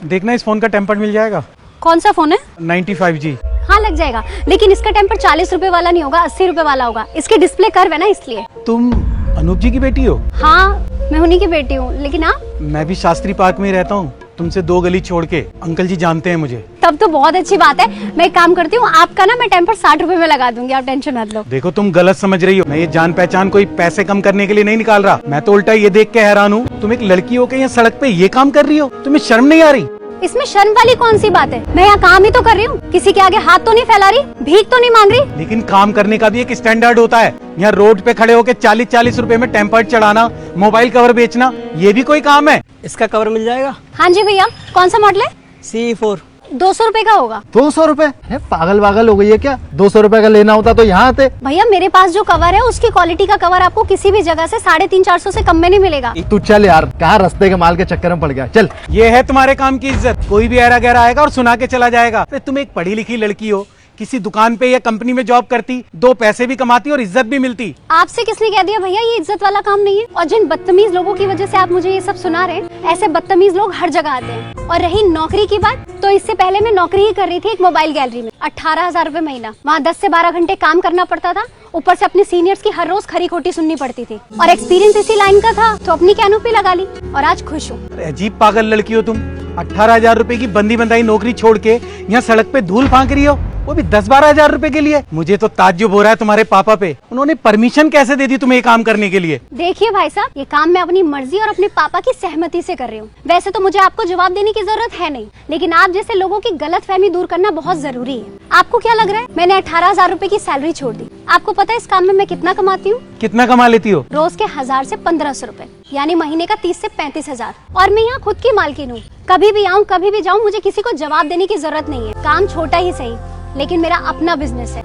देखना इस फोन का टेम्पर मिल जाएगा। कौन सा फोन है? 95G। हाँ लग जाएगा, लेकिन इसका टेम्पर 40 रुपए वाला नहीं होगा, 80 रुपए वाला होगा। इसके डिस्प्ले कर्व है ना, इसलिए। तुम अनूप जी की बेटी हो? हाँ मैं उन्हीं की बेटी हूँ, लेकिन आप? मैं भी शास्त्री पार्क में ही रहता हूँ, तुमसे 2 गली छोड़ के। अंकल जी जानते हैं मुझे। तब तो बहुत अच्छी बात है। मैं एक काम करती हूँ, आपका ना मैं टेम्पर 60 रुपए में लगा दूंगी, आप टेंशन मत लो। देखो तुम गलत समझ रही हो, मैं ये जान पहचान कोई पैसे कम करने के लिए नहीं निकाल रहा। मैं तो उल्टा ये देख के हैरान हूँ, तुम एक लड़की हो के यहाँ सड़क पे ये काम कर रही हो, तुम्हें शर्म नहीं आ रही? इसमें शर्म वाली कौन सी बात है? मैं यहाँ काम ही तो कर रही हूँ, किसी के आगे हाथ तो नहीं फैला रही, भीख तो नहीं मांग रही। लेकिन काम करने का भी एक स्टैंडर्ड होता है। यहाँ रोड पे खड़े होके 40-40 रुपए में टेम्पर चढ़ाना, मोबाइल कवर बेचना, ये भी कोई काम है? इसका कवर मिल जाएगा? हाँ जी भैया, कौन सा मॉडल है? C4। 200 रुपए का होगा। 200 रुपए? पागल हो गई है क्या? 200 रुपए का लेना होता तो यहाँ आते। भैया मेरे पास जो कवर है उसकी क्वालिटी का कवर आपको किसी भी जगह से 350-400 से कम में नहीं मिलेगा। तू चल यार, कहाँ रास्ते के माल के चक्कर में पड़ गया, चल। ये है तुम्हारे काम की इज्जत? कोई भी ऐरा गैरा आएगा और सुना के चला जाएगा। अरे तुम एक पढ़ी लिखी लड़की हो, किसी दुकान पे या कंपनी में जॉब करती, 2 पैसे भी कमाती और इज्जत भी मिलती। आपसे किसने कह दिया भैया ये इज्जत वाला काम नहीं है? और जिन बदतमीज लोगों की वजह से आप मुझे ये सब सुना रहे हैं, ऐसे बदतमीज लोग हर जगह आते हैं। और रही नौकरी की बात, तो इससे पहले मैं नौकरी ही कर रही थी एक मोबाइल गैलरी में, 18,000 रुपए महीना। वहाँ 10 से 12 घंटे काम करना पड़ता था, ऊपर से अपने सीनियर्स की हर रोज खरी खोटी सुननी पड़ती थी। और एक्सपीरियंस इसी लाइन का था तो अपनी कैनोपी लगा ली और आज खुश हूँ। अजीब पागल लड़की हो तुम। 18,000 रुपए की बंदी बंधाई नौकरी छोड़ के यहाँ सड़क पे धूल फांक रही हो, वो भी 10-12 हजार रुपए के लिए। मुझे तो ताज्जुब हो रहा है तुम्हारे पापा पे, उन्होंने परमिशन कैसे दे दी तुम्हें ये काम करने के लिए? देखिए भाई साहब, ये काम मैं अपनी मर्जी और अपने पापा की सहमति से कर रही हूँ। वैसे तो मुझे आपको जवाब देने की जरूरत है नहीं, लेकिन आप जैसे लोगों की गलतफहमी दूर करना बहुत जरूरी है। आपको क्या लग रहा है मैंने 18,000 रुपए की सैलरी छोड़ दी? आपको पता है इस काम में मैं कितना कमाती हूँ? कितना कमा लेती हो? रोज के 1000 से 1500 रुपए, यानी महीने का 30 से 35 हजार। और मैं यहाँ खुद की मालकिन हूँ, कभी भी आऊँ कभी भी जाऊँ, मुझे किसी को जवाब देने की जरूरत नहीं है। काम छोटा ही सही, लेकिन मेरा अपना बिजनेस है।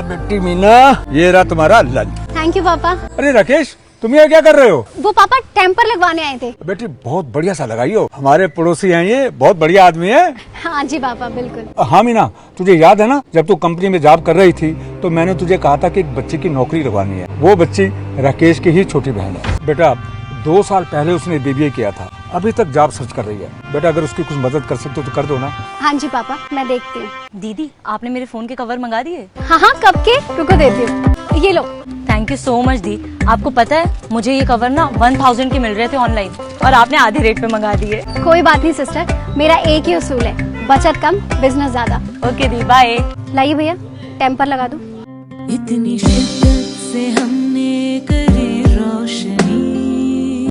बेटी मीना, ये रहा तुम्हारा लंच। थैंक यू पापा। अरे राकेश, तुम यहाँ क्या कर रहे हो? वो पापा टेम्पर लगवाने आए थे। बेटी बहुत बढ़िया सा लगाई हो, हमारे पड़ोसी हैं, ये बहुत बढ़िया आदमी है। हाँ जी पापा बिल्कुल। हाँ मीना, तुझे याद है ना जब तू कंपनी में जॉब कर रही थी तो मैंने तुझे कहा था कि एक बच्चे की नौकरी लगवानी है। वो बच्ची राकेश की ही छोटी बहन है। बेटा 2 साल पहले उसने BBA किया था, अभी तक जॉब सर्च कर रही है। बेटा अगर उसकी कुछ मदद कर सकते हो तो कर दो ना। हाँ जी पापा, मैं देखती हूँ। दीदी आपने मेरे फोन के कवर मंगा दिए? हाँ हाँ कब के, रुको देती हूँ। ये लो। थैंक यू सो मच दी। आपको पता है मुझे ये कवर ना 1000 के मिल रहे थे ऑनलाइन, और आपने आधे रेट पे मंगा दिए। कोई बात नहीं सिस्टर, मेरा एक ही उसूल है, बचत कम बिजनेस ज्यादा। ओके दी, बाय। लाइए भैया टेम्पर लगा दो। इतनी शिद्दत से हम